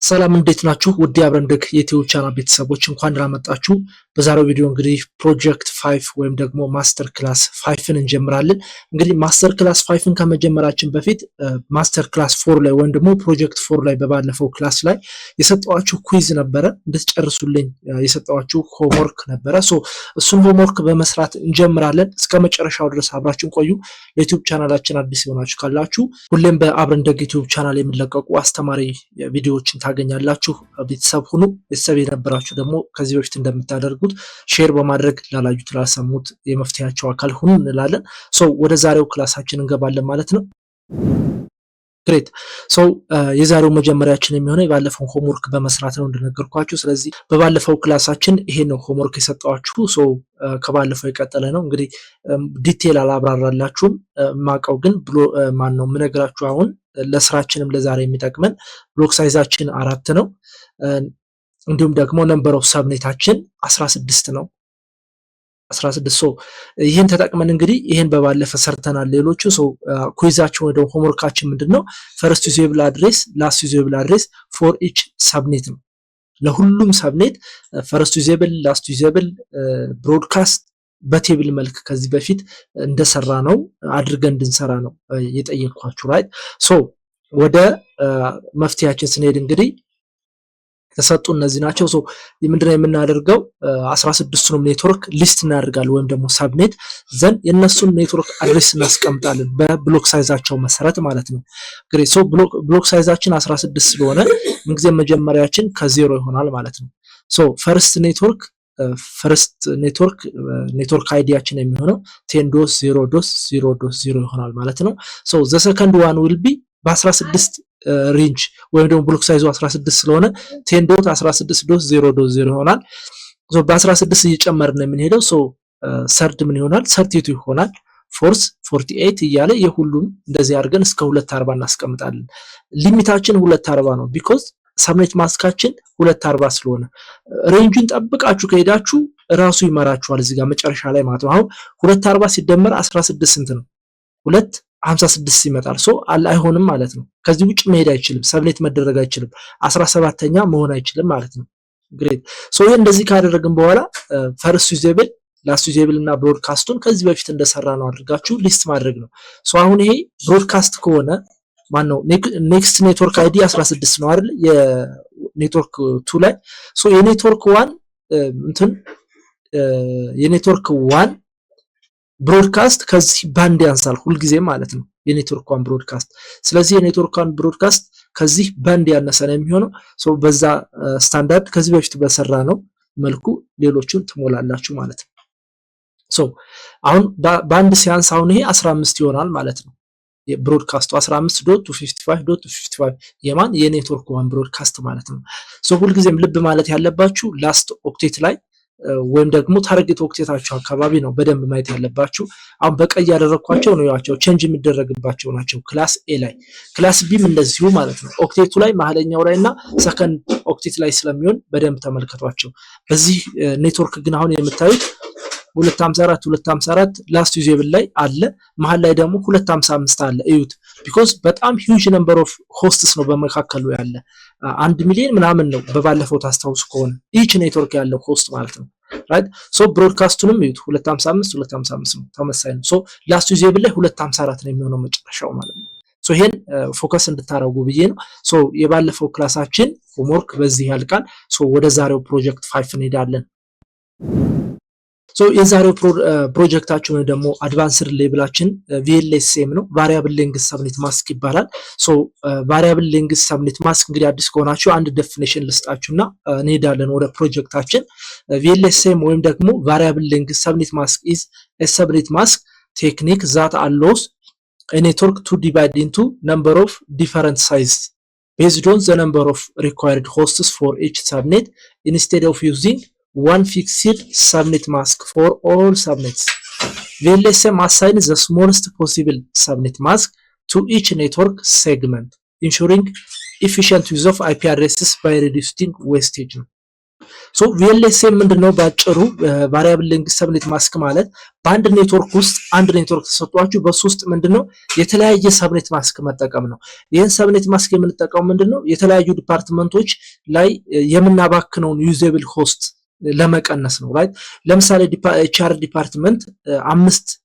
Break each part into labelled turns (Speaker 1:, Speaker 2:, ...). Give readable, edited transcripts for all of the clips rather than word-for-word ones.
Speaker 1: ሰላም እንዴት ናችሁ? ውድ አብረንደግ የዩቲዩብ ቻናል ቤተሰቦች እንኳን ደህና መጣችሁ። በዛሬው ቪዲዮ እንግዲህ ፕሮጀክት 5 ወይም ደግሞ ማስተር ክላስ 5ን እንጀምራለን። እንግዲህ ማስተር ክላስ 5ን ከመጀመራችን በፊት ማስተር ክላስ 4 ላይ ወይም ደግሞ ፕሮጀክት 4 ላይ በባለፈው ክላስ ላይ የሰጠዋችሁ ኩዊዝ ነበረ እንድትጨርሱልኝ የሰጠዋችሁ ሆምወርክ ነበረ። እሱን ሆምወርክ በመስራት እንጀምራለን። እስከ መጨረሻው ድረስ አብራችሁን ቆዩ። ለዩቲዩብ ቻናላችን አዲስ የሆናችሁ ካላችሁ ሁሌም በአብረንደግ ዩቲዩብ ቻናል የሚለቀቁ አስተማሪ ቪዲዮዎችን ታገኛላችሁ። ቤተሰብ ሁኑ። ቤተሰብ የነበራችሁ ደግሞ ከዚህ በፊት እንደምታደርጉት ሼር በማድረግ ላላዩት ላሰሙት የመፍትሄያቸው አካል ሁኑ እንላለን። ወደ ዛሬው ክላሳችን እንገባለን ማለት ነው። ግሬት የዛሬው መጀመሪያችን የሚሆነው የባለፈው ሆምወርክ በመስራት ነው እንደነገርኳችሁ። ስለዚህ በባለፈው ክላሳችን ይሄን ነው ሆምወርክ የሰጠዋችሁ። ከባለፈው የቀጠለ ነው። እንግዲህ ዲቴል አላብራራላችሁም። ማቀው ግን ብሎ ማን ነው የምነግራችሁ አሁን ለስራችንም ለዛሬ የሚጠቅመን ብሎክ ሳይዛችን 4 ነው። እንዲሁም ደግሞ ነምበር ኦፍ ሰብኔታችን 16 ነው። 16 ይሄን ተጠቅመን እንግዲህ ይሄን በባለፈ ሰርተናል። ሌሎቹ ኩይዛችን ወደ ሆምወርካችን ምንድነው ፈርስት ዩዜብል አድሬስ ላስት ዩዜብል አድሬስ ፎር ኢች ሰብኔት ነው። ለሁሉም ሰብኔት ፈርስት ዩዜብል ላስት ዩዜብል ብሮድካስት በቴብል መልክ ከዚህ በፊት እንደሰራ ነው አድርገን እንድንሰራ ነው የጠየቅኳችሁ። ራይት ወደ መፍትሄያችን ስንሄድ እንግዲህ ተሰጡ እነዚህ ናቸው። ምንድነው የምናደርገው 16ቱንም ኔትወርክ ሊስት እናደርጋለን ወይም ደግሞ ሰብኔት ዘን የነሱን ኔትወርክ አድሬስ እናስቀምጣለን በብሎክ ሳይዛቸው መሰረት ማለት ነው። ግሬት ብሎክ ሳይዛችን 16 ስለሆነ እንግዲህ መጀመሪያችን ከዜሮ ይሆናል ማለት ነው። ፈርስት ኔትወርክ አይዲያችን የሚሆነው 10.0.0.0 ይሆናል ማለት ነው። ዘ ሰከንድ ዋን ዊል ቢ በ16 ሬንጅ ወይም ደግሞ ብሎክ ሳይዙ 16 ስለሆነ 10.16.0.0 ይሆናል። በ16 እየጨመርን ነው የምንሄደው። ሰርድ ምን ይሆናል 32 ይሆናል። ፎርስ 48 እያለ የሁሉም እንደዚህ አድርገን እስከ 240 እናስቀምጣለን። ሊሚታችን 240 ነው ቢኮዝ ሰብኔት ማስካችን 240 ስለሆነ ሬንጁን ጠብቃችሁ ከሄዳችሁ ራሱ ይመራችኋል እዚህ ጋር መጨረሻ ላይ ማለት ነው። አሁን 240 ሲደመር 16 ስንት ነው? 256 ይመጣል። አይሆንም ማለት ነው። ከዚህ ውጭ መሄድ አይችልም። ሰብኔት መደረግ አይችልም። 17ኛ መሆን አይችልም ማለት ነው። ግሬት ይሄ እንደዚህ ካደረግን በኋላ ፈርስት ዩዜብል ላስት ዩዜብል እና ብሮድካስቱን ከዚህ በፊት እንደሰራ ነው አድርጋችሁ ሊስት ማድረግ ነው። አሁን ይሄ ብሮድካስት ከሆነ ማን ነው ኔክስት ኔትወርክ አይዲ 16 ነው አይደል? የኔትወርክ 2 ላይ የኔትወርክ 1 የኔትወርክ 1 ብሮድካስት ከዚህ ባንድ ያንሳል ሁልጊዜ ማለት ነው የኔትወርክ 1 ብሮድካስት። ስለዚህ የኔትወርክ 1 ብሮድካስት ከዚህ ባንድ ያነሰ ነው የሚሆነው። በዛ ስታንዳርድ ከዚህ በፊት በሰራ ነው መልኩ ሌሎቹን ትሞላላችሁ ማለት ነው። አሁን ባንድ ሲያንስ አሁን ይሄ 15 ይሆናል ማለት ነው። የብሮድካስቱ 15.255.255 የማን የኔትወርክ 1 ብሮድካስት ማለት ነው። ሁልጊዜም ልብ ማለት ያለባችሁ ላስት ኦክቴት ላይ ወይም ደግሞ ታርጌት ኦክቴታቸው አካባቢ ነው በደንብ ማየት ያለባችሁ። አሁን በቀይ ያደረኳቸው ነው ያቸው ቼንጅ የሚደረግባቸው ናቸው። ክላስ ኤ ላይ ክላስ ቢም እንደዚሁ ማለት ነው። ኦክቴቱ ላይ መሐለኛው ላይና ሰከንድ ኦክቴት ላይ ስለሚሆን በደንብ ተመልከቷቸው። በዚህ ኔትወርክ ግን አሁን የምታዩት 254 ላስት ዩዜብል ላይ አለ፣ መሃል ላይ ደግሞ 255 አለ። እዩት ቢኮዝ በጣም ሂውጅ ነምበር ኦፍ ሆስትስ ነው በመካከሉ ያለ 1 ሚሊዮን ምናምን ነው በባለፈው ታስታውሱ ከሆነ ኢች ኔትወርክ ያለው ሆስት ማለት ነው። ራይት ብሮድካስቱንም እዩት 255 ነው ተመሳሳይ ነው። ላስት ዩዜብል ላይ 254 ነው የሚሆነው መጨረሻው ማለት ነው። ይሄን ፎከስ እንድታረጉ ብዬ ነው። የባለፈው ክላሳችን ሆምወርክ በዚህ ያልቃል። ወደ ዛሬው ፕሮጀክት 5 እንሄዳለን። የዛሬው ፕሮጀክታችን ወይ ደግሞ አድቫንስድ ሌቭላችን VLSM ነው። ቫሪያብል ሌንግዝ ሰብኔት ማስክ ይባላል። ቫሪያብል ሌንግዝ ሰብኔት ማስክ እንግዲህ አዲስ ከሆናችሁ አንድ ዴፊኒሽን ልስጣችሁና እንሄዳለን ወደ ፕሮጀክታችን። VLSM ወይም ደግሞ ቫሪያብል ሌንግዝ ሰብኔት ማስክ is a subnet mask technique that allows a network to divide into number of different sizes based on the number of required hosts for each subnet instead of using one fixed subnet mask for all subnets. VLSM assigns the smallest possible subnet mask to each network segment, ensuring efficient use of IP addresses by reducing wastage. ሶ ቪኤልኤስኤም ምንድነው ባጭሩ ቫሪያብል ሌንግዝ ሰብኔት ማስክ ማለት በአንድ ኔትወርክ ውስጥ አንድ ኔትወርክ ተሰጥቷችሁ በሱ ውስጥ ምንድነው የተለያየ ሰብኔት ማስክ መጠቀም ነው። ይህን ሰብኔት ማስክ የምንጠቀመው ምንድነው የተለያዩ ዲፓርትመንቶች ላይ የምናባክነውን ዩዜብል ሆስት ለመቀነስ ነው። ራይት ለምሳሌ ኤችአር ዲፓርትመንት 5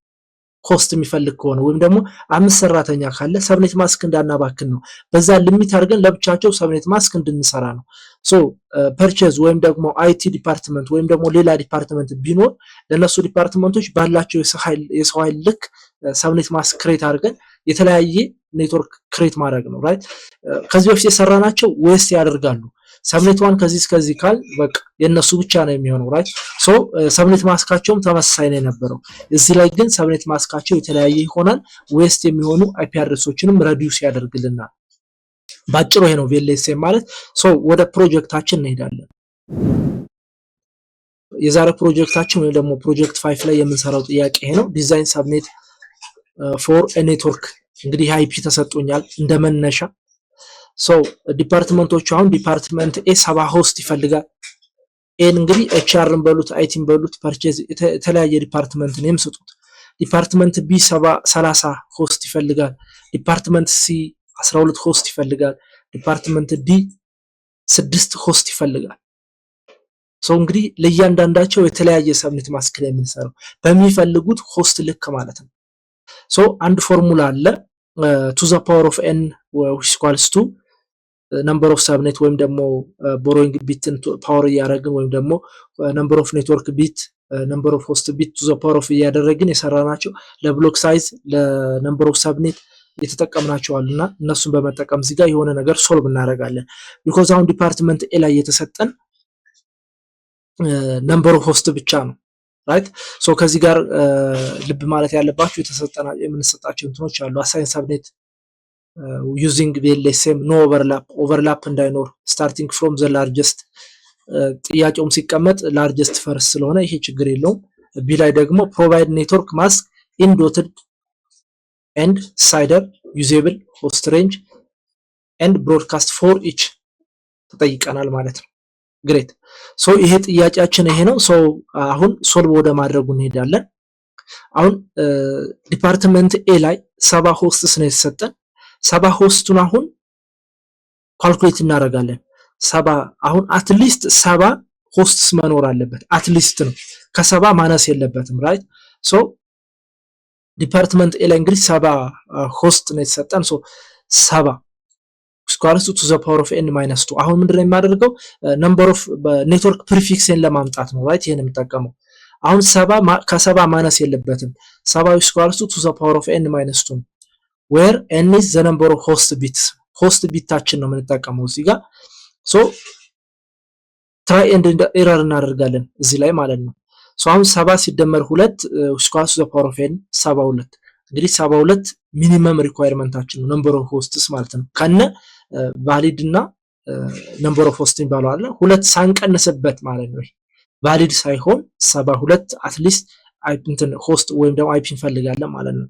Speaker 1: ኮስት የሚፈልግ ከሆነ ወይም ደግሞ 5 ሰራተኛ ካለ ሰብኔት ማስክ እንዳናባክን ነው። በዛ ሊሚት አድርገን ለብቻቸው ሰብኔት ማስክ እንድንሰራ ነው። ሶ ፐርቼዝ ወይም ደግሞ አይቲ ዲፓርትመንት ወይም ደግሞ ሌላ ዲፓርትመንት ቢኖር ለነሱ ዲፓርትመንቶች ባላቸው የሰው ኃይል ልክ ሰብኔት ማስክ ክሬት አድርገን የተለያየ ኔትወርክ ክሬት ማድረግ ነው። ራይት ከዚህ በፊት የሰራናቸው ዌስት ያደርጋሉ። ሰብኔት ዋን ከዚህ እስከዚህ ካል በቃ የነሱ ብቻ ነው የሚሆነው። ራይት ሶ ሰብኔት ማስካቸውም ተመሳሳይ ነው የነበረው። እዚህ ላይ ግን ሰብኔት ማስካቸው የተለያየ ይሆናል። ዌስት የሚሆኑ አይፒ አድሬሶችንም ሬዲዩስ ያደርግልናል። ባጭሩ ይሄ ነው ቪኤልኤስኤም ማለት። ሶ ወደ ፕሮጀክታችን እንሄዳለን። የዛሬ ፕሮጀክታችን ወይ ደግሞ ፕሮጀክት 5 ላይ የምንሰራው ጥያቄ ይሄ ነው። ዲዛይን ሰብኔት ፎር ኔትወርክ። እንግዲህ አይፒ ተሰጥቶኛል እንደመነሻ። ሶ ዲፓርትመንቶቹ አሁን ዲፓርትመንት ኤ 70 ሆስት ይፈልጋል። ኤን እንግዲህ ኤችአርን በሉት አይቲን በሉት ፐርቼዝ የተለያየ ዲፓርትመንት ነው ስጡት። ዲፓርትመንት ቢ 30 ሆስት ይፈልጋል። ዲፓርትመንት ሲ 12 ሆስት ይፈልጋል። ዲፓርትመንት ዲ 6 ሆስት ይፈልጋል። ሶ እንግዲህ ለእያንዳንዳቸው የተለያየ ሰብኔት ማስክ ላይ የምንሰራው በሚፈልጉት ሆስት ልክ ማለት ነው። ሶ አንድ ፎርሙላ አለ to the power of n which equals to number of subnet ወይም ደግሞ borrowing bit ፓወር እያደረግን ወይም ደግሞ number of network bit number of host bit to the power of እያደረግን የሰራናቸው ለብሎክ ሳይዝ ለነምበር ኦፍ ሰብኔት የተጠቀምናቸው አሉና እነሱን በመጠቀም እዚህ ጋር የሆነ ነገር ሶልቭ እናደርጋለን። ቢኮዝ አሁን ዲፓርትመንት ኤ ላይ የተሰጠን ነምበር ኦፍ ሆስት ብቻ ነው። ራይት ሶ ከዚህ ጋር ልብ ማለት ያለባችሁ የተሰጠና የምንሰጣቸው እንትኖች አሉ። አሳይን ሰብኔት ዩዚንግ ቪኤልኤስኤም ኖ ኦቨርላፕ እንዳይኖር ስታርቲንግ ፍሮም ዘ ላርጀስት ጥያቄውም ሲቀመጥ ላርጀስት ፈርስት ስለሆነ ይሄ ችግር የለውም። ቢ ላይ ደግሞ ፕሮቫይድ ኔትወርክ ማስክ ኢን ዶትድ ኤንድ ሳይደር ዩዜብል ሆስት ሬንጅ ኤንድ ብሮድካስት ፎር ኢች ተጠይቀናል ማለት ነው። ግሬት ሶ ይሄ ጥያቄያችን ይሄ ነው። ሶ አሁን ሶልቭ ወደ ማድረጉ እንሄዳለን። አሁን ዲፓርትመንት ኤ ላይ 70 ሆስትስ ነው የተሰጠን። 70 ሆስቱን አሁን ካልኩሌት እናደርጋለን። 70 አሁን አትሊስት 70 ሆስትስ መኖር አለበት። አትሊስት ነው ከ70 ማነስ የለበትም። ራይት ሶ ዲፓርትመንት ኤ ላይ እንግዲህ 70 ሆስት ነው የተሰጠን። ሶ 70 ስኳርስ ቱ ዘ ፓወር ኦፍ ኤን ማይነስ 2 አሁን ምንድነው የሚያደርገው ነምበር ኦፍ ኔትወርክ ፕሪፊክስን ለማምጣት ነው። ራይት ይሄን የምጠቀመው አሁን 70 ከ70 ማነስ የለበትም። 70 ስኳርስ ቱ ዘ ፓወር ኦፍ ኤን ማይነስ 2 ዌር ኤን ኢዝ ዘ ነምበር ኦፍ ሆስት ቢትስ ሆስት ቢታችን ነው የምንጠቀመው እዚህ ጋር። ሶ ትራይ ኤንድ ኤረር እናደርጋለን እዚህ ላይ ማለት ነው። ሶ አሁን 70 ሲደመር 2 ስኳርስ ቱ ዘ ፓወር ኦፍ ኤን 72 እንግዲህ 72 ሚኒመም ሪኳየርመንታችን ነው ነምበር ኦፍ ሆስትስ ማለት ነው። ከነ ቫሊድ እና ነምበር ኦፍ ሆስት ይባላል አይደል? ሁለት ሳንቀንስበት ማለት ነው። ቫሊድ ሳይሆን 72 አትሊስት እንትን ሆስት ወይም ደግሞ አይፒ እንፈልጋለን ማለት ነው።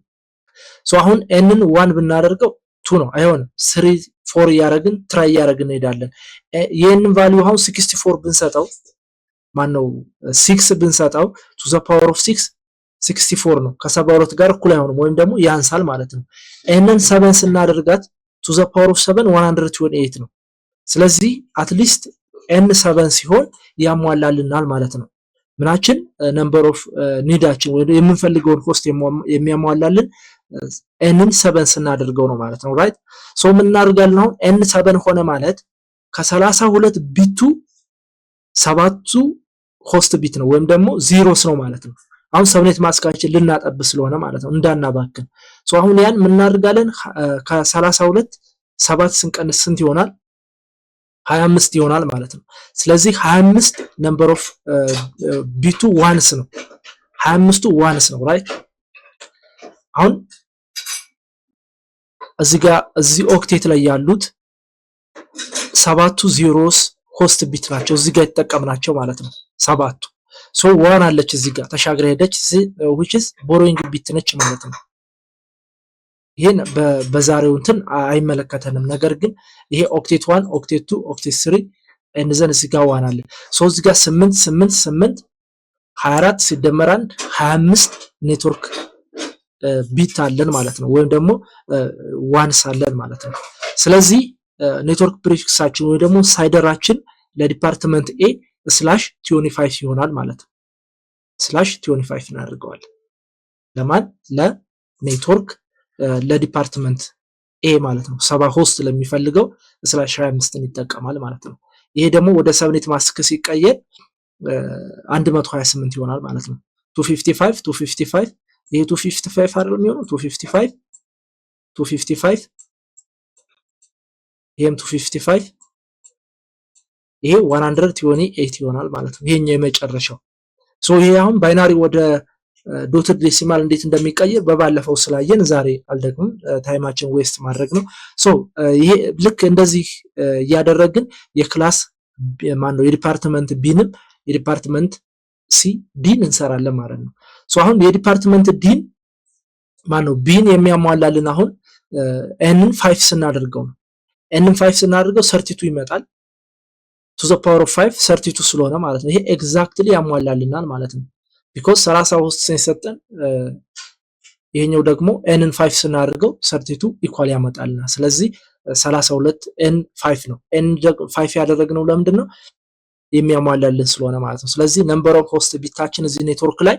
Speaker 1: ሶ አሁን ኤንን 1 ብናደርገው 2 ነው አይሆንም። 3 4 ያረግን ትራይ ያረግን እንሄዳለን። የኤንን ቫልዩ አሁን 64 ብንሰጠው ማን ነው 6 ብንሰጠው ቱ ዘ ፓወር ኦፍ 6 64 ነው። ከ72 ጋር እኩል አይሆንም ወይም ደግሞ ያንሳል ማለት ነው። ኤንን 7 ስናደርጋት to the power of 7 128 ነው። ስለዚህ አትሊስት n 7 ሲሆን ያሟላልናል ማለት ነው። ምናችን ነምበር ኦፍ ኒዳችን ወይ የምንፈልገውን ሆስት የሚያሟላልን n 7 ስናደርገው ነው ማለት ነው። ራይት ሶ ምን እናደርጋለን አሁን n 7 ሆነ ማለት ከ32 ቢቱ 7ቱ ሆስት ቢት ነው ወይም ደግሞ ዜሮስ ነው ማለት ነው። አሁን ሰብኔት ማስካችን ልናጠብ ስለሆነ ማለት ነው እንዳናባክን። ሶ አሁን ያን ምን እናደርጋለን ከ32 7 ስንቀንስ ስንት ይሆናል 25 ይሆናል ማለት ነው። ስለዚህ 25 ነምበር ኦፍ ቢቱ ዋንስ ነው 25ቱ ዋንስ ነው። ራይት አሁን እዚህ ጋር እዚህ ኦክቴት ላይ ያሉት 7ቱ ዜሮስ ሆስት ቢት ናቸው እዚህ ጋር የተጠቀምናቸው ማለት ነው 7ቱ ሶ ዋን አለች እዚህ ጋር ተሻግራ ሄደች which is borrowing bit ነች ማለት ነው። ይሄን በዛሬው እንትን አይመለከተንም። ነገር ግን ይሄ ኦክቴት 1 ኦክቴት 2 ኦክቴት 3 ኤንድ ዘን እዚህ ጋር ዋን አለ። ሶ እዚህ ጋር 8 8 8 24 ሲደመር 1 25 ኔትወርክ ቢት አለን ማለት ነው፣ ወይም ደግሞ ዋንስ አለን ማለት ነው። ስለዚህ ኔትወርክ ፕሪፊክሳችን ወይ ደግሞ ሳይደራችን ለዲፓርትመንት ኤ /25 ይሆናል ማለት ነው። /25 እናደርገዋለን ለማን ለኔትወርክ ለዲፓርትመንት ኤ ማለት ነው። 70 ሆስት ለሚፈልገው /25ን ይጠቀማል ማለት ነው። ይሄ ደግሞ ወደ ሰብኔት ማስክ ሲቀየር 128 ይሆናል ማለት ነው። 255 255 ይሄ 255 አይደለም የሚሆነው 255 ይሄም 255 ይሄ 128 ይሆናል ማለት ነው። ይሄኛው የመጨረሻው ሶ ይሄ አሁን ባይናሪ ወደ ዶትድ ዴሲማል እንዴት እንደሚቀየር በባለፈው ስላየን ዛሬ አልደግምም፣ ታይማችን ዌስት ማድረግ ነው። ሶ ይሄ ልክ እንደዚህ እያደረግን የክላስ ማነው የዲፓርትመንት ቢንም የዲፓርትመንት ሲ ዲን እንሰራለን ማለት ነው። ሶ አሁን የዲፓርትመንት ዲን ማነው ቢን የሚያሟላልን አሁን ኤንን 5 ስናደርገው ነው። ኤንን 5 ስናደርገው 32 ይመጣል። ቱ ዘ ፓወር ኦፍ 5 32 ስለሆነ ማለት ነው። ይሄ ኤግዛክትሊ ያሟላልናል ማለት ነው። ቢኮዝ 30 ውስጥ ሲሰጠን ይሄኛው ደግሞ ኤንን 5 ስናደርገው 32 ኢኳል ያመጣልናል። ስለዚህ 32 ኤን 5 ነው። ኤን 5 ያደረግነው ለምንድን ነው? የሚያሟላልን ስለሆነ ማለት ነው። ስለዚህ ነምበር ኦፍ ሆስት ቢታችን እዚህ ኔትወርክ ላይ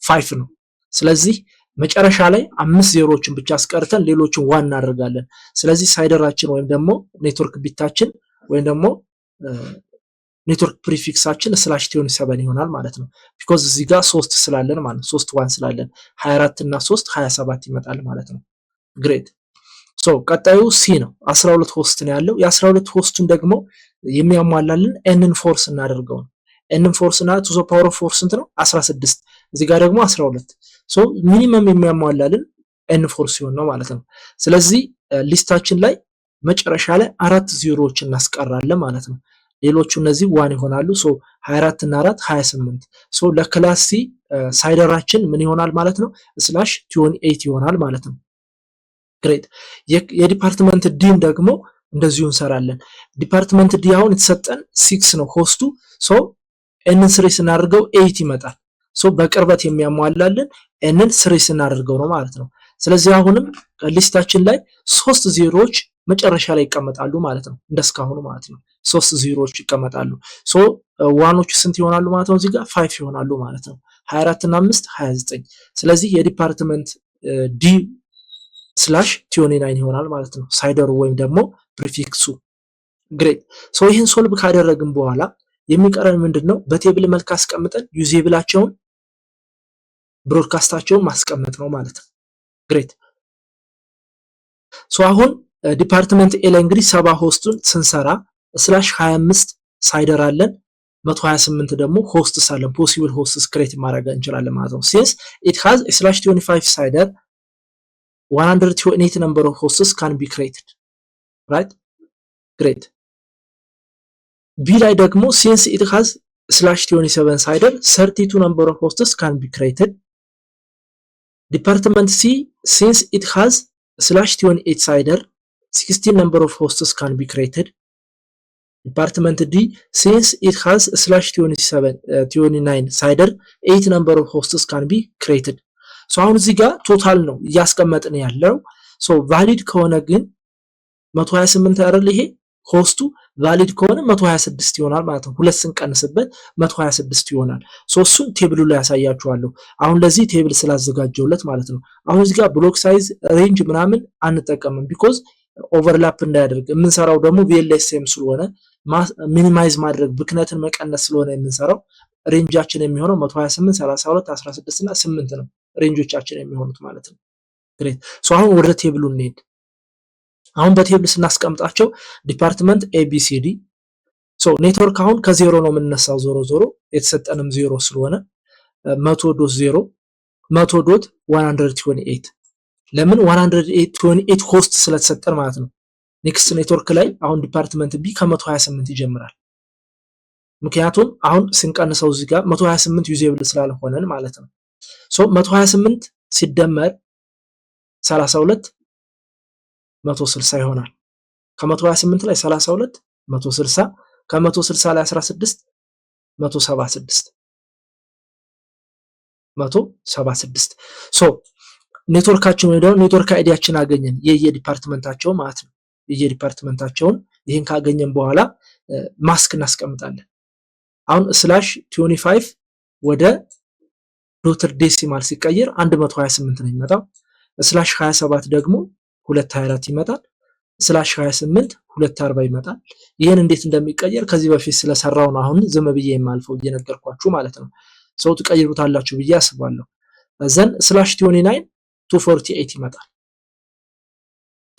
Speaker 1: 5 ነው። ስለዚህ መጨረሻ ላይ 5 ዜሮዎችን ብቻ አስቀርተን ሌሎችን ዋን እናደርጋለን። ስለዚህ ሳይደራችን ወይም ደግሞ ኔትወርክ ቢታችን ወይም ደግሞ ኔትወርክ ፕሪፊክሳችን /27 ይሆናል ማለት ነው። ቢኮዝ እዚህ ጋር 3 ስላለን ማለት 3 ዋን ስላለን 24 እና 3 27 ይመጣል ማለት ነው። ግሬት ሶ ቀጣዩ ሲ ነው። 12 ሆስት ነው ያለው። የ12 ሆስቱን ደግሞ የሚያሟላልን ኤንን ፎርስ እናደርገው ነው። ኤንን ፎርስ እና ቱ ዘ ፓወር ኦፍ 4 ስንት ነው? 16 እዚህ ጋር ደግሞ 12 ሶ ሚኒመም የሚያሟላልን ኤን ፎርስ ሲሆን ነው ማለት ነው። ስለዚህ ሊስታችን ላይ መጨረሻ ላይ 4 ዜሮዎችን እናስቀራለን ማለት ነው። ሌሎቹ እነዚህ ዋን ይሆናሉ። ሶ 24 እና 4 28 ሶ ለክላስ ሲ ሳይደራችን ምን ይሆናል ማለት ነው? /28 ይሆናል ማለት ነው። ግሬት የዲፓርትመንት ዲን ደግሞ እንደዚሁ እንሰራለን። ዲፓርትመንት ዲ አሁን የተሰጠን 6 ነው ሆስቱ። ሶ ኤንን 3 ስናደርገው 8 ይመጣል። ሶ በቅርበት የሚያሟላልን ኤንን 3 ስናደርገው ነው ማለት ነው። ስለዚህ አሁንም ሊስታችን ላይ 3 ዜሮዎች መጨረሻ ላይ ይቀመጣሉ ማለት ነው። እንደስካሁኑ ማለት ነው 3 ዜሮዎች ይቀመጣሉ። ሶ ዋኖቹ ስንት ይሆናሉ ማለት ነው? እዚህ ጋር 5 ይሆናሉ ማለት ነው። 24 እና 5 29 ስለዚህ የዲፓርትመንት ዲ /29 ይሆናል ማለት ነው ሳይደሩ ወይም ደግሞ ፕሪፊክሱ። ግሬት ሶ ይህን ሶልቭ ካደረግን በኋላ የሚቀረን ምንድነው? በቴብል መልክ አስቀምጠን ዩዜብላቸውን ብሮድካስታቸውን ማስቀመጥ ነው ማለት ነው። ግሬት ሶ አሁን ዲፓርትመንት ኤ ላይ እንግዲህ 70 ሆስቱን ስንሰራ /25 ሳይደር አለን፣ 128 ደግሞ ሆስትስ አለን። ፖሲብል ሆስትስ ክሬት ማድረግ እንችላለን ማለት ነው። ሲንስ ኢት ሃዝ /25 ሳይደር 128 number of hosts can be created, right? Great. B ላይ ደግሞ since it has /27 sider 32 number of hosts can be created. Department C since it has /28 sider 16 number of hosts can be created. Department D since it has /29 sider 8 number of hosts can be created. ሶ አሁን እዚህ ጋር ቶታል ነው እያስቀመጥን ያለው። ሶ ቫሊድ ከሆነ ግን 128 አይደል? ይሄ ሆስቱ ቫሊድ ከሆነ 126 ይሆናል ማለት ነው። ሁለት ስንቀንስበት 126 ይሆናል። ሶ እሱን ቴብሉ ላይ ያሳያችኋለሁ። አሁን ለዚህ ቴብል ስላዘጋጀውለት ማለት ነው። አሁን እዚህ ጋር ብሎክ ሳይዝ ሬንጅ ምናምን አንጠቀምም ቢኮዝ ኦቨርላፕ እንዳያደርግ። የምንሰራው ደግሞ VLSM ስለሆነ ሚኒማይዝ ማድረግ ብክነትን መቀነስ ስለሆነ የምንሰራው ሬንጃችን የሚሆነው 128 32 16 እና 8 ነው ሬንጆቻችን የሚሆኑት ማለት ነው። ግሬት ሶ አሁን ወደ ቴብሉ እንሄድ። አሁን በቴብል ስናስቀምጣቸው ዲፓርትመንት ABCD ሶ ኔትወርክ አሁን ከዜሮ ነው የምንነሳው። ዞሮ ዞሮ የተሰጠንም ዜሮ ስለሆነ 100.0 100.128 ለምን 128 ሆስት ስለተሰጠን ማለት ነው። ኔክስት ኔትወርክ ላይ አሁን ዲፓርትመንት B ከ128 ይጀምራል። ምክንያቱም አሁን ስንቀንሰው እዚህ ጋር 128 ዩዜብል ስላልሆነን ማለት ነው። ሶ 128 ሲደመር 32 160 ይሆናል። ከ128 ላይ 32 160 ከ160 ላይ 16 176 ሶ ኔትወርካችን ወይ ደግሞ ኔትወርክ አይዲያችን አገኘን የየዲፓርትመንታቸው ማለት ነው። የየዲፓርትመንታቸውን ይሄን ካገኘን በኋላ ማስክ እናስቀምጣለን። አሁን /25 ወደ ዶትር ዴሲማል ሲቀየር 128 ነው የሚመጣው። /27 ደግሞ 224 ይመጣል። /28 240 ይመጣል። ይሄን እንዴት እንደሚቀየር ከዚህ በፊት ስለሰራው ነው አሁን ዝም ብዬ የማልፈው እየነገርኳችሁ ማለት ነው። ሰው ትቀይሩታላችሁ ብዬ አስባለሁ። ዘን /29 248 ይመጣል።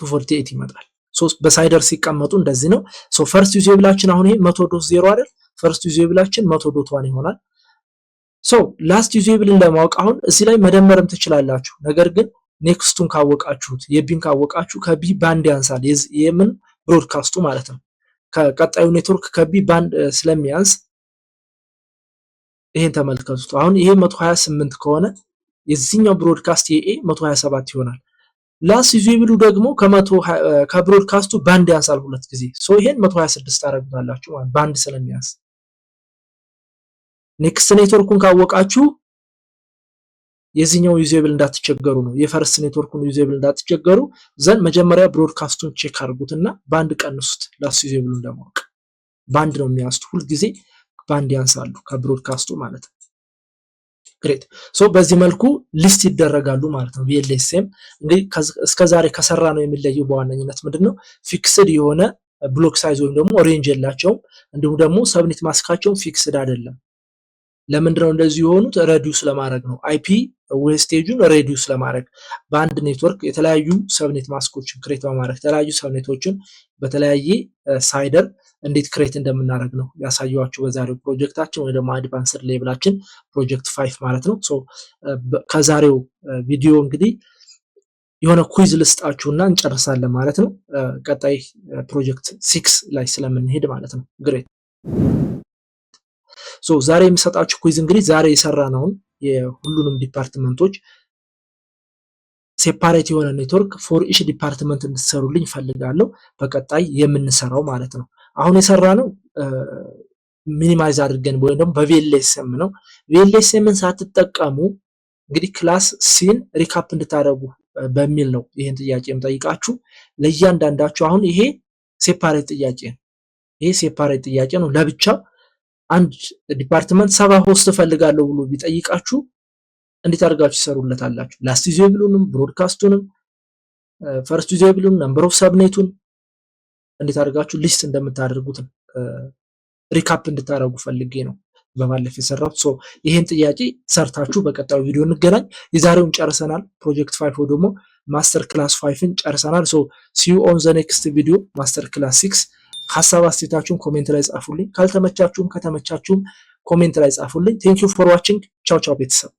Speaker 1: 248 ይመጣል። ሶስት በሳይደር ሲቀመጡ እንደዚህ ነው። ሶ ፈርስት ዩዜብላችን አሁን ይሄ 100.0 አይደል? ፈርስት ዩዜብላችን 100.1 ይሆናል። ሶ ላስት ዩዜብልን ለማወቅ አሁን እዚህ ላይ መደመርም ትችላላችሁ። ነገር ግን ኔክስቱን ካወቃችሁት የቢን ካወቃችሁ ከቢ ባንድ ያንሳል። የምን ብሮድካስቱ ማለት ነው። ከቀጣዩ ኔትወርክ ከቢ ባንድ ስለሚያንስ ይሄን ተመልከቱት። አሁን ይሄ 128 ከሆነ የዚህኛው ብሮድካስት የኤ 127 ይሆናል። ላስት ዩዜብሉ ደግሞ ከብሮድካስቱ ባንድ ያንሳል ሁለት ጊዜ። ሶ ይሄን 126 ታረጉታላችሁ ማለት ባንድ ስለሚያንስ። ኔክስት ኔትወርኩን ካወቃችሁ የዚህኛው ዩዜብል እንዳትቸገሩ ነው። የፈርስት ኔትወርኩን ዩዜብል እንዳትቸገሩ ዘን መጀመሪያ ብሮድካስቱን ቼክ አድርጉትና ባንድ ቀንሱት። ላስት ዩዜብሉን ለማወቅ ባንድ ነው የሚያንሱት ሁሉ ጊዜ ባንድ ያንሳሉ ከብሮድካስቱ ማለት ነው። ግሬት ሶ በዚህ መልኩ ሊስት ይደረጋሉ ማለት ነው። VLSM እንግዲህ እስከዛሬ ከሰራ ነው የሚለየው በዋነኝነት ምንድነው ፊክስድ የሆነ ብሎክ ሳይዝ ወይም ደግሞ ሬንጅ የላቸውም። እንዲሁም ደግሞ ሰብኔት ማስካቸው ፊክስድ አይደለም። ለምንድነው እንደዚህ የሆኑት? ሬዲዩስ ለማድረግ ነው። አይፒ ዌስቴጁን ሬዲዩስ ለማድረግ በአንድ ኔትወርክ የተለያዩ ሰብኔት ማስኮችን ክሬት በማድረግ የተለያዩ ሰብኔቶችን በተለያየ ሳይደር እንዴት ክሬት እንደምናደርግ ነው ያሳየዋችሁ በዛሬው ፕሮጀክታችን ወይ ደግሞ አድቫንስድ ሌቭላችን ፕሮጀክት 5 ማለት ነው። ሶ ከዛሬው ቪዲዮ እንግዲህ የሆነ ኩይዝ ልስጣችሁና እንጨርሳለን ማለት ነው። ቀጣይ ፕሮጀክት 6 ላይ ስለምንሄድ ማለት ነው። ግሬት ሶ ዛሬ የሚሰጣችሁ ኩይዝ እንግዲህ ዛሬ የሰራነውን የሁሉንም ዲፓርትመንቶች ሴፓሬት የሆነ ኔትወርክ ፎር ኢች ዲፓርትመንት እንድትሰሩልኝ ፈልጋለሁ በቀጣይ የምንሰራው ማለት ነው። አሁን የሰራነው ሚኒማይዝ አድርገን ወይ ደግሞ በVLSM ነው። VLSMን ሳትጠቀሙ እንግዲህ ክላስ ሲን ሪካፕ እንድታደርጉ በሚል ነው ይሄን ጥያቄ የምጠይቃችሁ። ለእያንዳንዳችሁ አሁን ይሄ ሴፓሬት ጥያቄ ነው። ይሄ ሴፓሬት ጥያቄ ነው። ለብቻው አንድ ዲፓርትመንት 70 ሆስት ፈልጋለሁ ብሎ ቢጠይቃችሁ እንዴት አድርጋችሁ ትሰሩለታላችሁ? ላስት ዩዜብሉንም ብሮድካስቱንም ፈርስት ዩዜብሉን ነምበር ኦፍ ሰብኔቱን እንዴት አድርጋችሁ ሊስት እንደምታደርጉት ሪካፕ እንድታደርጉ ፈልጌ ነው በማለፍ የሰራሁት። ሶ ይሄን ጥያቄ ሰርታችሁ በቀጣዩ ቪዲዮ እንገናኝ። የዛሬውን ጨርሰናል። ፕሮጀክት 5 ወይ ደግሞ ማስተር ክላስ 5ን ጨርሰናል። ሶ ሲ ዩ ኦን ዘ ኔክስት ቪዲዮ ማስተር ክላስ 6። ሐሳብ አስተያየታችሁን ኮሜንት ላይ ጻፉልኝ። ካልተመቻችሁም ከተመቻችሁም ኮሜንት ላይ ጻፉልኝ። ቴንክ ዩ ፎር ዋቺንግ። ቻው ቻው ቤተሰብ።